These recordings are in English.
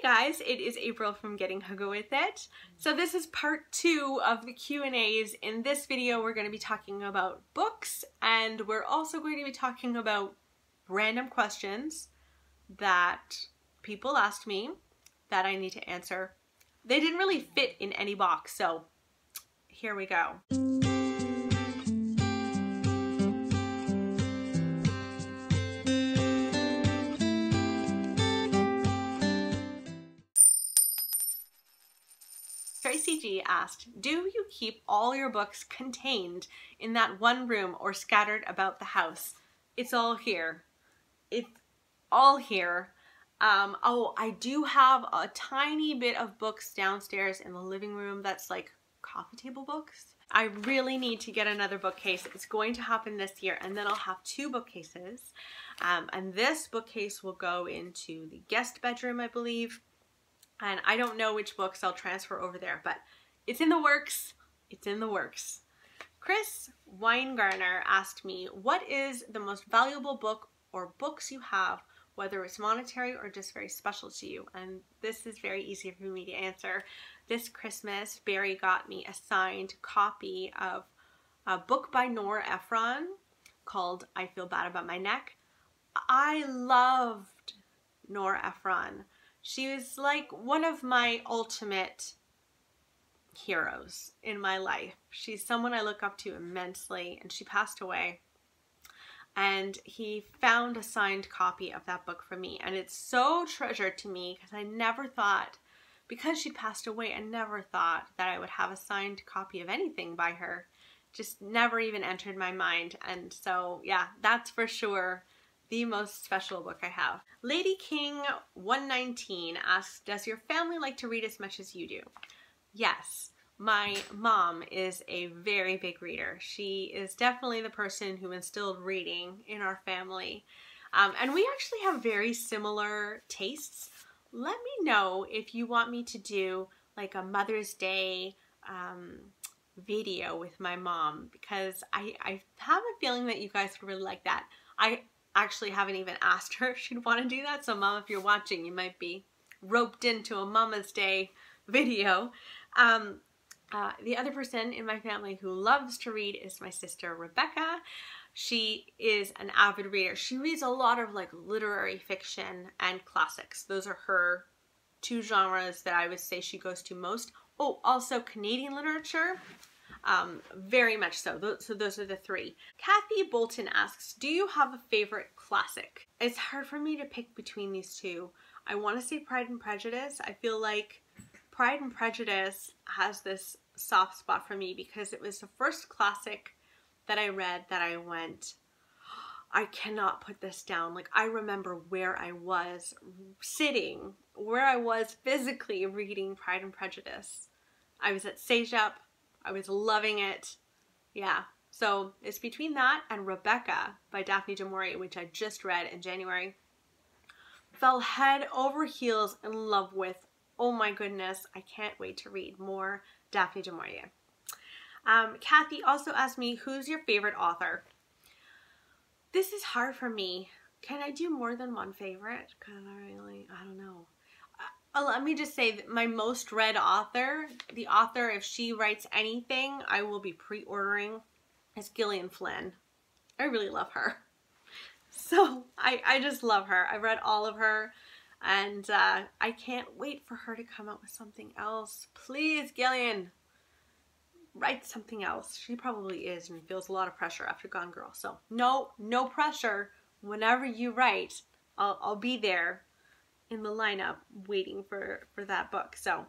guys, it is April from Getting Hugga With It. So this is part 2 of the Q&As. In this video we're going to be talking about books, and we're also going to be talking about random questions that people asked me that I need to answer. They didn't really fit in any box, so here we go. Tracy G asked, do you keep all your books contained in that one room or scattered about the house? It's all here. It's all here. Oh, I do have a tiny bit of books downstairs in the living room that's like coffee table books. I really need to get another bookcase. It's going to happen this year, and then I'll have 2 bookcases. And this bookcase will go into the guest bedroom, I believe. And I don't know which books I'll transfer over there, but it's in the works. It's in the works. Chris Weingartner asked me, what is the most valuable book or books you have, whether it's monetary or just very special to you? And this is very easy for me to answer. This Christmas, Barry got me a signed copy of a book by Nora Ephron called I Feel Bad About My Neck. I loved Nora Ephron. She was like one of my ultimate heroes in my life. She's someone I look up to immensely, and she passed away. And he found a signed copy of that book for me, and it's so treasured to me because I never thought, because she passed away, I never thought that I would have a signed copy of anything by her. Just never even entered my mind. And so yeah, that's for sure the most special book I have. Lady King 119 asks, does your family like to read as much as you do? Yes. My mom is a very big reader. She is definitely the person who instilled reading in our family. And we actually have very similar tastes. Let me know if you want me to do like a Mother's Day video with my mom, because I have a feeling that you guys would really like that. I actually haven't even asked her if she'd want to do that, so Mom, if you're watching, you might be roped into a Mama's Day video. The other person in my family who loves to read is my sister Rebecca. She is an avid reader. She reads a lot of like literary fiction and classics. Those are her 2 genres that I would say she goes to most. Oh, also Canadian literature. Very much so. So those are the 3. Kathy Bolton asks, do you have a favorite classic? It's hard for me to pick between these 2. I want to say Pride and Prejudice. I feel like Pride and Prejudice has this soft spot for me because it was the first classic that I read that I went, I cannot put this down. Like, I remember where I was sitting, where I was physically reading Pride and Prejudice. I was at Sage-Up. I was loving it. Yeah. So it's between that and Rebecca by Daphne du Maurier, which I just read in January. Fell head over heels in love with. Oh my goodness. I can't wait to read more Daphne du Maurier. Kathy also asked me, who's your favorite author? This is hard for me. Can I do more than one favorite? Because I don't know. Let me just say that my most read author, the author, if she writes anything, I will be pre-ordering, is Gillian Flynn. I really love her. So I just love her. I read all of her, and I can't wait for her to come out with something else. Please, Gillian, write something else. She probably is and feels a lot of pressure after Gone Girl. So no pressure. Whenever you write, I'll be there in the lineup waiting for that book. So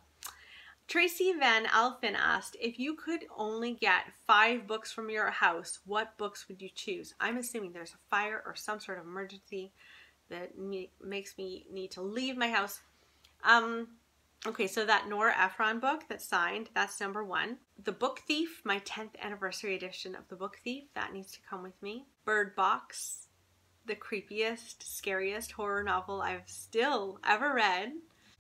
Tracy Van Alphen asked, if you could only get 5 books from your house, what books would you choose? I'm assuming there's a fire or some sort of emergency that makes me need to leave my house. Okay, so that Nora Ephron book that's signed, that's number 1. The Book Thief, my 10th anniversary edition of The Book Thief, that needs to come with me. Bird Box, the creepiest, scariest horror novel I've still ever read.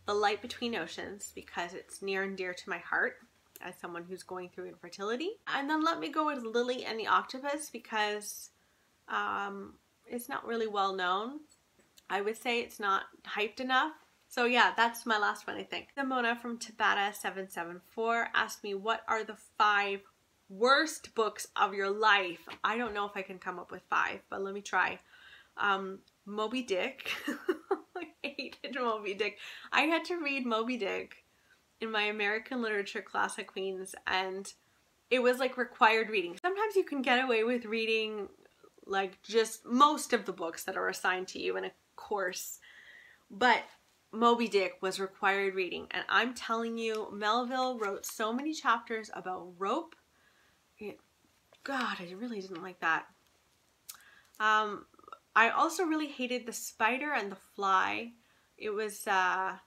The Light Between Oceans, because it's near and dear to my heart as someone who's going through infertility. And then let me go with Lily and the Octopus, because it's not really well known. I would say it's not hyped enough. So yeah, that's my last one, I think. Simona from Tabata774 asked me, what are the 5 worst books of your life? I don't know if I can come up with 5, but let me try. Moby Dick. I hated Moby Dick. I had to read Moby Dick in my American literature class at Queen's, and it was like required reading. Sometimes you can get away with reading like just most of the books that are assigned to you in a course, but Moby Dick was required reading, and I'm telling you, Melville wrote so many chapters about rope. God, I really didn't like that. I also really hated The Spider and the Fly. It was, that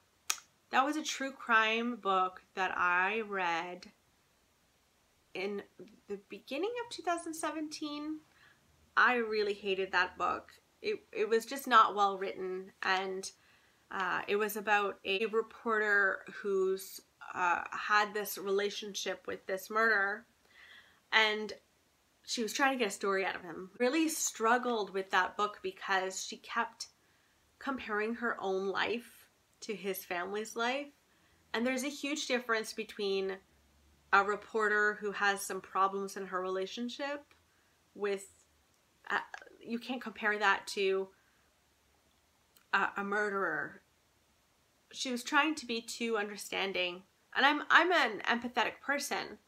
was a true crime book that I read in the beginning of 2017. I really hated that book. It was just not well written, and it was about a reporter who's had this relationship with this murderer, and she was trying to get a story out of him. Really struggled with that book because she kept comparing her own life to his family's life. And there's a huge difference between a reporter who has some problems in her relationship with, you can't compare that to a murderer. She was trying to be too understanding. And I'm an empathetic person,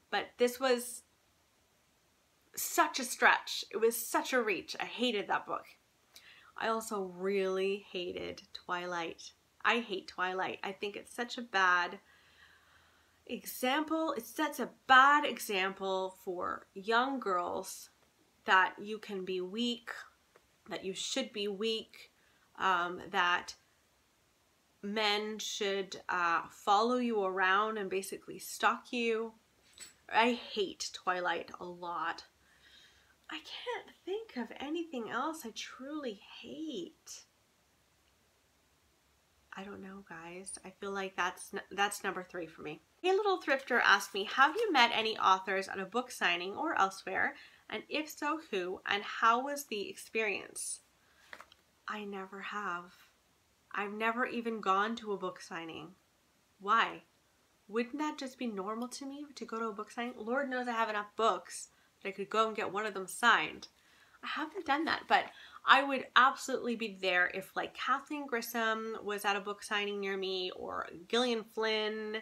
but this was such a stretch. It was such a reach. I hated that book. I also really hated Twilight. I hate Twilight. I think it's such a bad example. It sets a bad example for young girls that you can be weak, that you should be weak, that men should follow you around and basically stalk you. I hate Twilight a lot. I can't think of anything else I truly hate. I don't know, guys. I feel like that's number 3 for me. Hey Little Thrifter asked me, have you met any authors at a book signing or elsewhere? And if so, who? And how was the experience? I never have. I've never even gone to a book signing. Why? Wouldn't that just be normal to me to go to a book signing? Lord knows I have enough books that I could go and get one of them signed. I haven't done that, but I would absolutely be there if like Kathleen Grissom was at a book signing near me, or Gillian Flynn.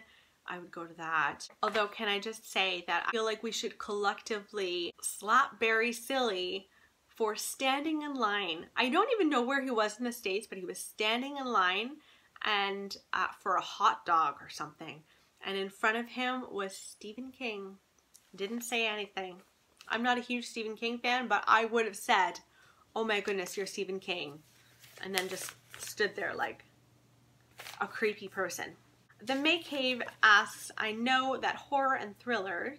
I would go to that. Although, can I just say that I feel like we should collectively slap Barry silly for standing in line. I don't even know where he was in the States, but he was standing in line and for a hot dog or something. And in front of him was Stephen King. Didn't say anything. I'm not a huge Stephen King fan, but I would have said, oh my goodness, you're Stephen King. And then just stood there like a creepy person. The May Cave asks, I know that horror and thriller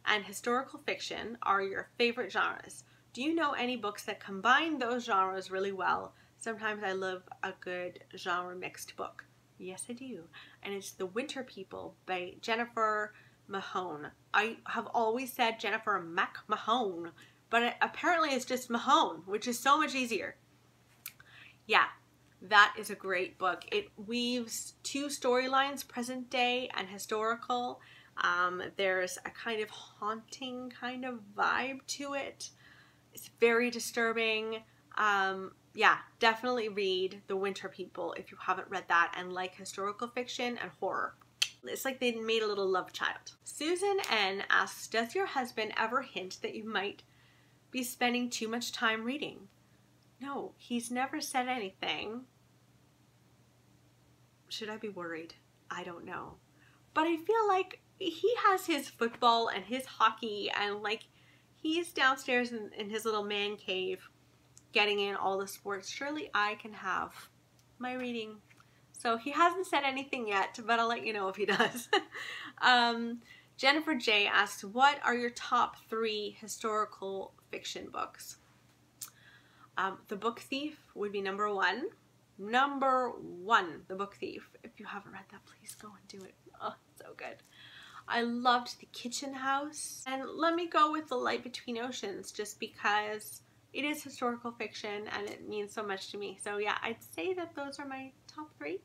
and historical fiction are your favorite genres. Do you know any books that combine those genres really well? Sometimes I love a good genre mixed book. Yes, I do. And it's The Winter People by Jennifer Mahone. I have always said Jennifer Mahone, but apparently it's just Mahone, which is so much easier. Yeah, that is a great book. It weaves 2 storylines, present day and historical. There's a kind of haunting kind of vibe to it. It's very disturbing. Yeah, definitely read The Winter People if you haven't read that and like historical fiction and horror. It's like they made a little love child. Susan N asks, does your husband ever hint that you might be spending too much time reading? No, he's never said anything. Should I be worried? I don't know. But I feel like he has his football and his hockey, and like he's downstairs in his little man cave getting in all the sports. Surely I can have my reading. So he hasn't said anything yet, but I'll let you know if he does. Jennifer J asks, what are your top 3 historical fiction books? The Book Thief would be number 1. Number 1, The Book Thief. If you haven't read that, please go and do it. Oh, so good. I loved The Kitchen House. And let me go with The Light Between Oceans, just because it is historical fiction and it means so much to me. So yeah, I'd say that those are my top 3.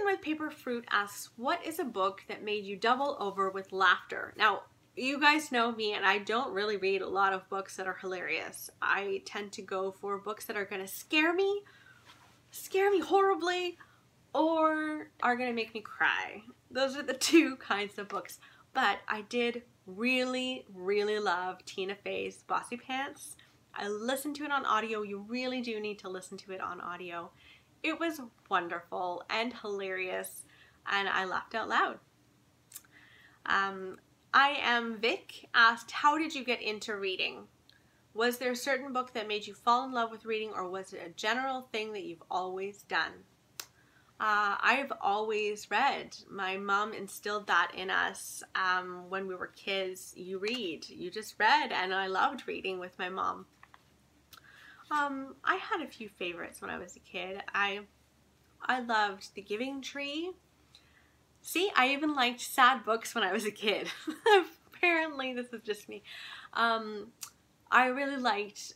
with Paper Fruit asks, what is a book that made you double over with laughter? Now, you guys know me, and I don't really read a lot of books that are hilarious. I tend to go for books that are going to scare me horribly, or are going to make me cry. Those are the two kinds of books. But I did really, really love Tina Fey's Bossy Pants. I listened to it on audio. You really do need to listen to it on audio. It was wonderful and hilarious, and I laughed out loud. I Am Vic asked, how did you get into reading? Was there a certain book that made you fall in love with reading, or was it a general thing that you've always done? I've always read. My mom instilled that in us when we were kids. You read. You just read, and I loved reading with my mom. I had a few favorites when I was a kid. I loved The Giving Tree. See, I even liked sad books when I was a kid. Apparently, this is just me. I really liked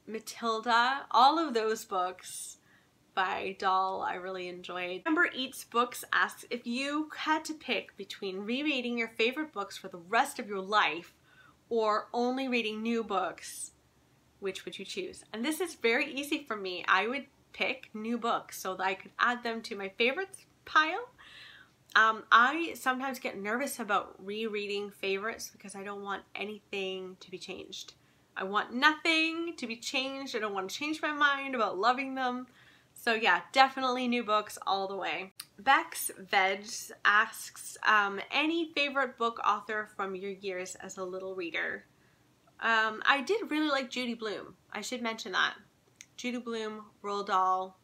Matilda. All of those books by Dahl I really enjoyed. Amber Eats Books asks, if you had to pick between rereading your favorite books for the rest of your life or only reading new books, which would you choose? And this is very easy for me. I would pick new books so that I could add them to my favorites pile. I sometimes get nervous about rereading favorites because I don't want anything to be changed. I want nothing to be changed. I don't want to change my mind about loving them. So yeah, definitely new books all the way. Bex Veg asks, any favorite book author from your years as a little reader? I did really like Judy Blume. I should mention that. Judy Blume, Roald Dahl.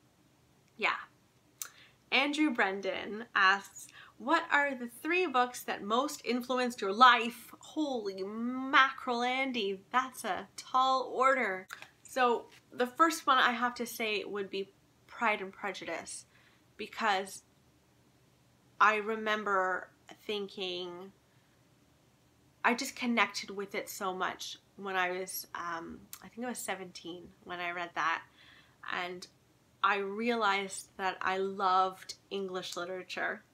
Yeah. Andrew Brendan asks, what are the 3 books that most influenced your life? Holy mackerel, Andy, that's a tall order. So the first one I have to say would be Pride and Prejudice, because I remember thinking, I just connected with it so much when I was, I think I was 17 when I read that, and I realized that I loved English literature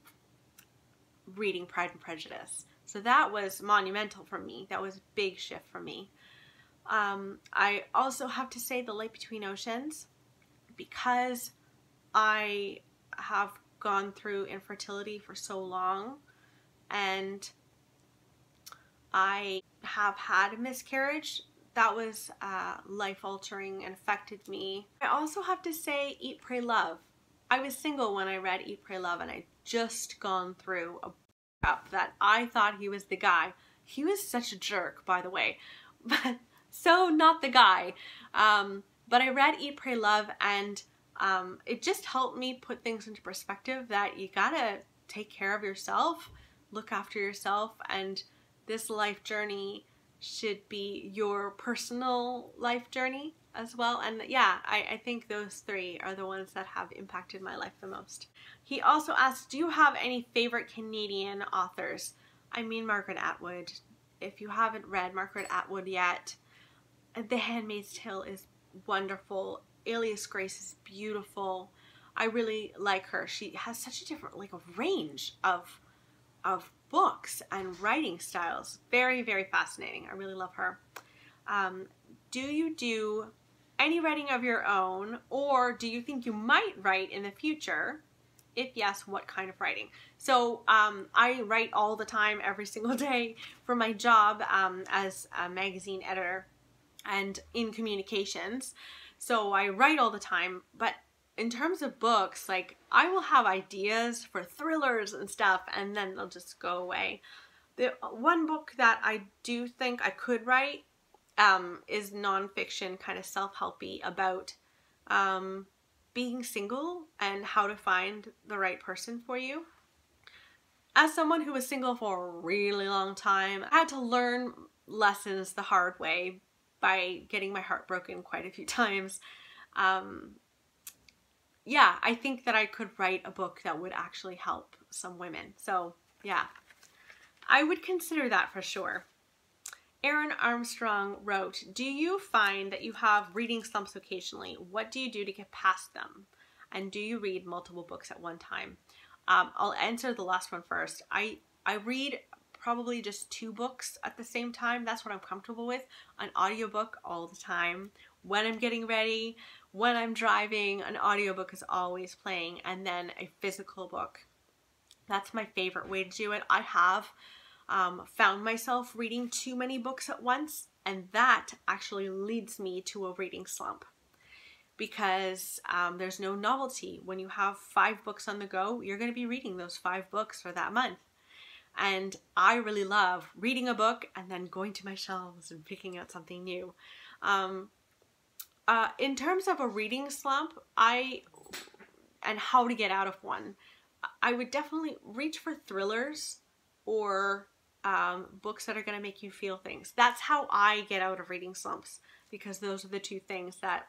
reading Pride and Prejudice. So that was monumental for me. That was a big shift for me. I also have to say The Light Between Oceans, because I have gone through infertility for so long and I have had a miscarriage. That was life-altering and affected me. I also have to say Eat, Pray, Love. I was single when I read Eat, Pray, Love, and I'd just gone through a breakup that I thought he was the guy. He was such a jerk, by the way, but so not the guy. But I read Eat, Pray, Love, and it just helped me put things into perspective that you gotta take care of yourself, look after yourself, and this life journey should be your personal life journey as well. And yeah, I think those 3 are the ones that have impacted my life the most. He also asked, do you have any favorite Canadian authors? I mean, Margaret Atwood. If you haven't read Margaret Atwood yet, The Handmaid's Tale is wonderful. Alias Grace is beautiful. I really like her. She has such a different, like, a range of books and writing styles. Very, very fascinating. I really love her. Do you do any writing of your own, or do you think you might write in the future? If yes, what kind of writing? So I write all the time, every single day for my job as a magazine editor and in communications. So I write all the time, but in terms of books, like, I will have ideas for thrillers and stuff, and then they'll just go away. The one book that I do think I could write is nonfiction, kind of self-helpy, about being single and how to find the right person for you. As someone who was single for a really long time, I had to learn lessons the hard way by getting my heart broken quite a few times. Yeah, I think that I could write a book that would actually help some women. So yeah, I would consider that for sure. Aaron Armstrong wrote, do you find that you have reading slumps occasionally? What do you do to get past them? And do you read multiple books at one time? I'll answer the last one first. I read probably just 2 books at the same time. That's what I'm comfortable with. An audiobook all the time. When I'm getting ready, when I'm driving, an audiobook is always playing, and then a physical book. That's my favorite way to do it. I have found myself reading too many books at once, and that actually leads me to a reading slump, because there's no novelty. When you have 5 books on the go, you're going to be reading those 5 books for that month. And I really love reading a book and then going to my shelves and picking out something new. In terms of a reading slump, and how to get out of one, I would definitely reach for thrillers or books that are going to make you feel things. That's how I get out of reading slumps, because those are the 2 things that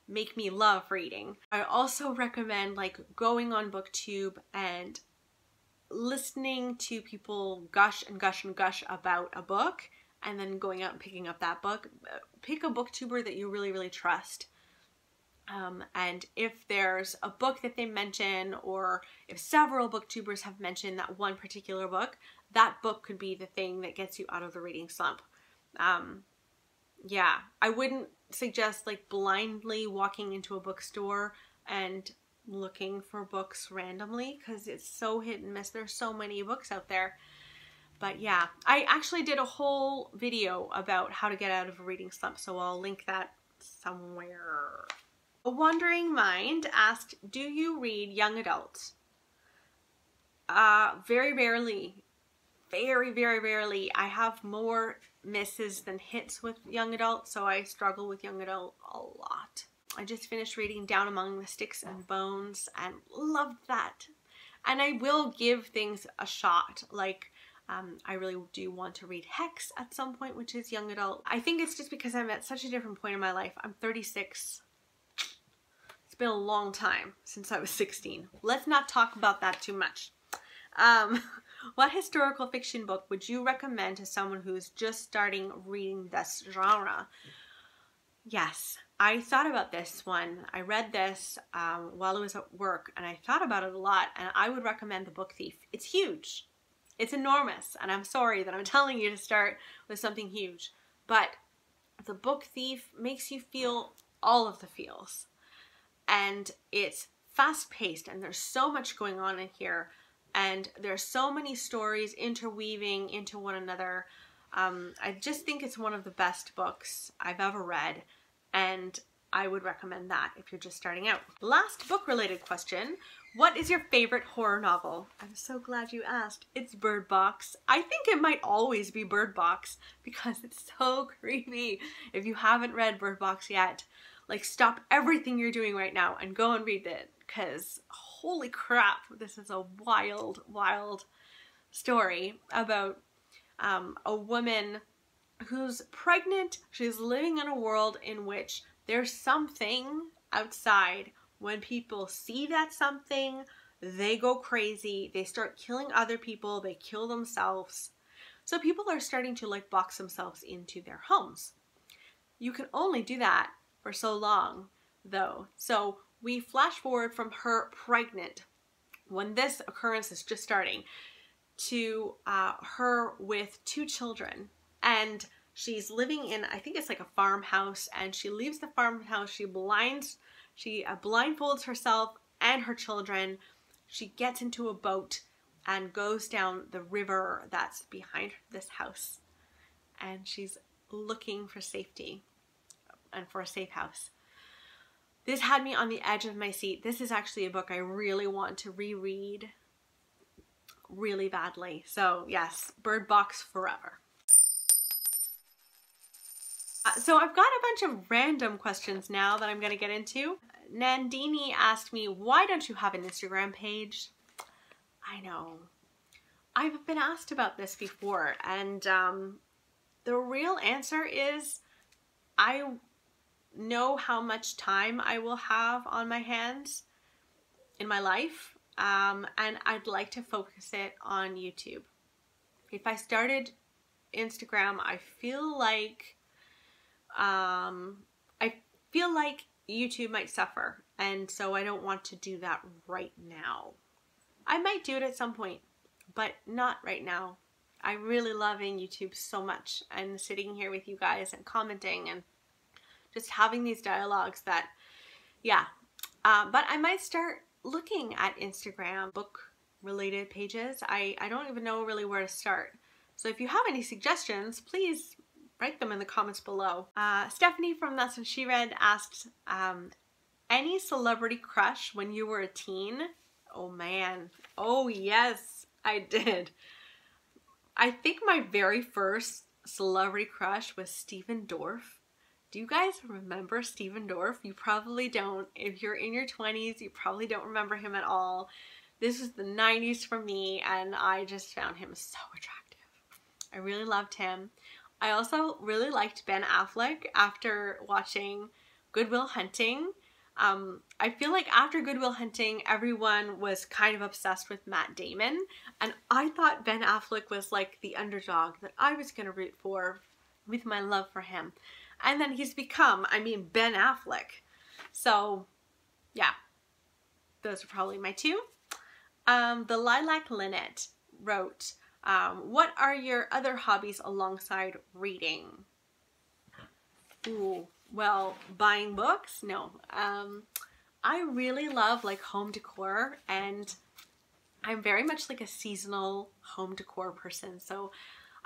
make me love reading. I also recommend like going on BookTube and listening to people gush and gush and gush about a book, and then going out and picking up that book. Pick a booktuber that you really, really trust. And if there's a book that they mention, or if several booktubers have mentioned that one particular book, that book could be the thing that gets you out of the reading slump. Yeah, I wouldn't suggest like blindly walking into a bookstore and looking for books randomly, because it's so hit and miss. There's so many books out there. But yeah, I actually did a whole video about how to get out of a reading slump, so I'll link that somewhere. A Wandering Mind asked, do you read young adult? Very rarely. Very, very rarely. I have more misses than hits with young adult, so I struggle with young adult a lot. I just finished reading Down Among the Sticks and Bones and loved that. And I will give things a shot. Like, I really do want to read Hex at some point, which is young adult. I think it's just because I'm at such a different point in my life. I'm 36. It's been a long time since I was 16. Let's not talk about that too much. What historical fiction book would you recommend to someone who's just starting reading this genre? Yes, I thought about this one. I read this while I was at work, and I thought about it a lot, and I would recommend The Book Thief. It's huge. It's enormous, and I'm sorry that I'm telling you to start with something huge, but The Book Thief makes you feel all of the feels, and it's fast-paced, and there's so much going on in here, and there's so many stories interweaving into one another. I just think it's one of the best books I've ever read, and I would recommend that if you're just starting out. Last book-related question. What is your favorite horror novel? I'm so glad you asked. It's Bird Box. I think it might always be Bird Box because it's so creepy. If you haven't read Bird Box yet, like, stop everything you're doing right now and go and read it, because holy crap, this is a wild, wild story about a woman who's pregnant. She's living in a world in which there's something outside. When people see that something, they go crazy. They start killing other people. They kill themselves. So people are starting to like box themselves into their homes. You can only do that for so long though. So we flash forward from her pregnant, when this occurrence is just starting, to her with 2 children. And she's living in, I think it's like a farmhouse, and she leaves the farmhouse. She blindfolds herself and her children. She gets into a boat and goes down the river that's behind this house. And she's looking for safety and for a safe house. This had me on the edge of my seat. This is actually a book I really want to reread really badly. So yes, Bird Box forever. So I've got a bunch of random questions now that I'm going to get into. Nandini asked me, why don't you have an Instagram page? I know. I've been asked about this before, and the real answer is I know how much time I will have on my hands in my life, and I'd like to focus it on YouTube. If I started Instagram, I feel like YouTube might suffer, And so I don't want to do that right now. I might do it at some point, but not right now. I'm really loving YouTube so much and sitting here with you guys and commenting and just having these dialogues that, yeah. But I might start looking at Instagram book related pages. I don't even know really where to start. So if you have any suggestions, please write them in the comments below. Stephanie from That's What She Read asked, any celebrity crush when you were a teen? Oh man. Oh yes, I did. I think my very first celebrity crush was Stephen Dorff. Do you guys remember Stephen Dorff? You probably don't. If you're in your 20s, you probably don't remember him at all. This was the 90s for me, and I just found him so attractive. I really loved him. I also really liked Ben Affleck after watching Good Will Hunting. I feel like after Good Will Hunting, everyone was kind of obsessed with Matt Damon, and I thought Ben Affleck was like the underdog that I was going to root for with my love for him. And then he's become, I mean, Ben Affleck. So, yeah, those are probably my two. The Lilac Linnet wrote, what are your other hobbies alongside reading? Ooh, well, buying books? No. I really love like home decor, and I'm very much like a seasonal home decor person. So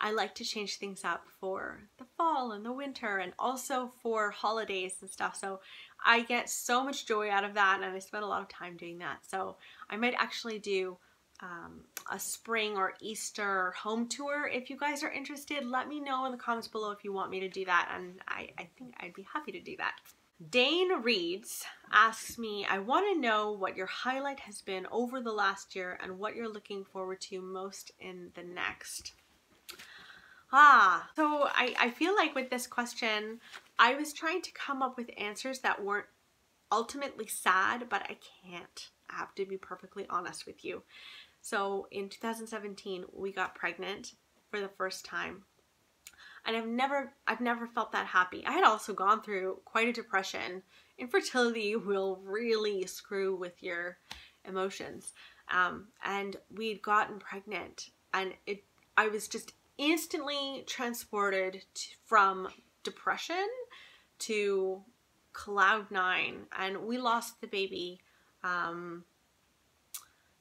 I like to change things up for the fall and the winter and also for holidays and stuff. So I get so much joy out of that, and I spend a lot of time doing that. So I might actually do a spring or Easter home tour. If you guys are interested, let me know in the comments below if you want me to do that, and I think I'd be happy to do that. Dane Reads asks me, I want to know what your highlight has been over the last year and what you're looking forward to most in the next. So I feel like with this question, I was trying to come up with answers that weren't ultimately sad, but I can't. I have to be perfectly honest with you. So in 2017, we got pregnant for the first time. And I've never felt that happy. I had also gone through quite a depression. Infertility will really screw with your emotions. And we'd gotten pregnant, and I was just instantly transported from depression to cloud nine, and we lost the baby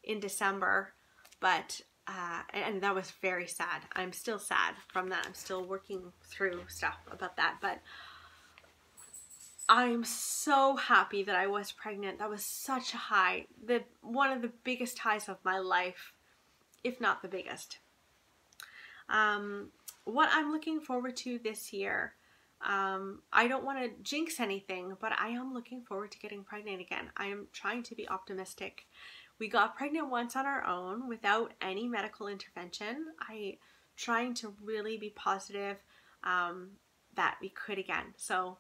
in December, but and that was very sad. I'm still sad from that. I'm still working through stuff about that, but I'm so happy that I was pregnant. That was such a high, one of the biggest highs of my life, if not the biggest. What I'm looking forward to this year, I don't want to jinx anything, but I am looking forward to getting pregnant again. I am trying to be optimistic. We got pregnant once on our own without any medical intervention. I'm trying to really be positive that we could again. So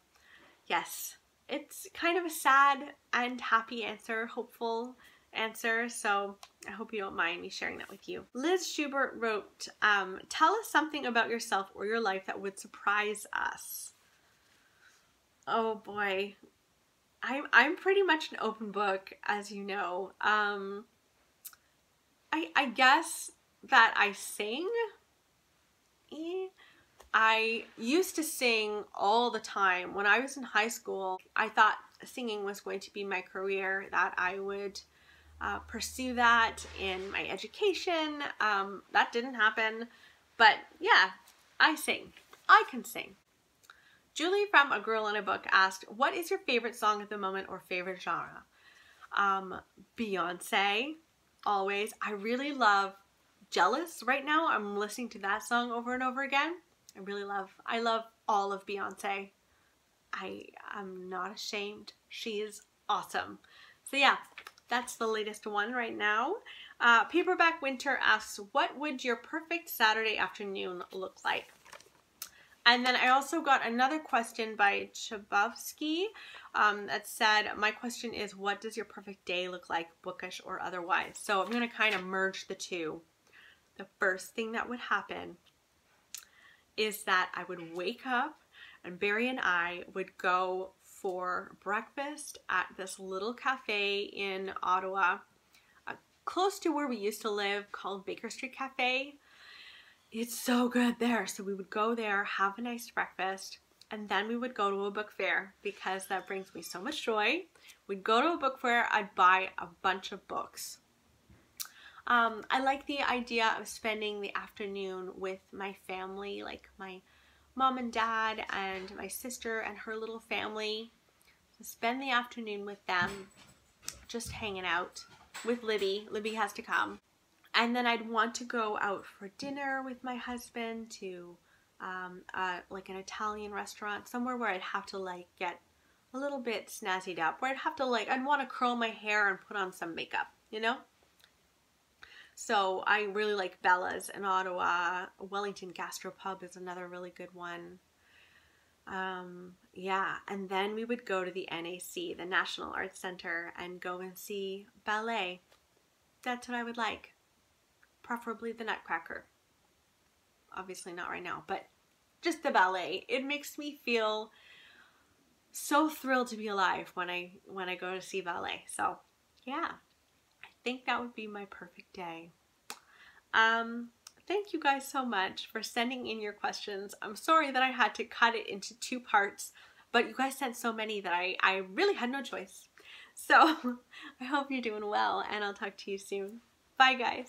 yes, it's kind of a sad and happy answer, hopeful answer, so I hope you don't mind me sharing that with you. Liz Schubert wrote, tell us something about yourself or your life that would surprise us. Oh boy. I'm pretty much an open book, as you know. I guess that I sing. I used to sing all the time. When I was in high school, I thought singing was going to be my career, that I would pursue that in my education. That didn't happen, but yeah, I sing. I can sing. Julie from A Girl in a Book asked, what is your favorite song at the moment or favorite genre? Beyonce, always. I really love Jealous right now. I'm listening to that song over and over again. I love all of Beyonce. I am not ashamed. She is awesome. So yeah, that's the latest one right now. Paperback Winter asks, what would your perfect Saturday afternoon look like? And then I also got another question by Chabovsky that said, my question is, what does your perfect day look like, bookish or otherwise? So I'm going to kind of merge the two. The first thing that would happen is that I would wake up and Barry and I would go for breakfast at this little cafe in Ottawa, close to where we used to live, called Baker Street Cafe. It's so good there. So we would go there, have a nice breakfast, and then we would go to a book fair because that brings me so much joy. We'd go to a book fair, I'd buy a bunch of books. I like the idea of spending the afternoon with my family, like my mom and dad and my sister and her little family. So spend the afternoon with them, just hanging out with Libby. Libby has to come. And then I'd want to go out for dinner with my husband to like an Italian restaurant, somewhere where I'd have to like get a little bit snazzied up, where I'd have to like, I'd want to curl my hair and put on some makeup, you know? So I really like Bella's in Ottawa. Wellington Gastropub is another really good one. Yeah, and then we would go to the NAC, the National Arts Center, and go and see ballet. That's what I would like. Preferably the Nutcracker. Obviously not right now, but just the ballet. It makes me feel so thrilled to be alive when I go to see ballet. So yeah, I think that would be my perfect day. Thank you guys so much for sending in your questions. I'm sorry that I had to cut it into 2 parts, but you guys sent so many that I really had no choice. So I hope you're doing well, and I'll talk to you soon. Bye guys.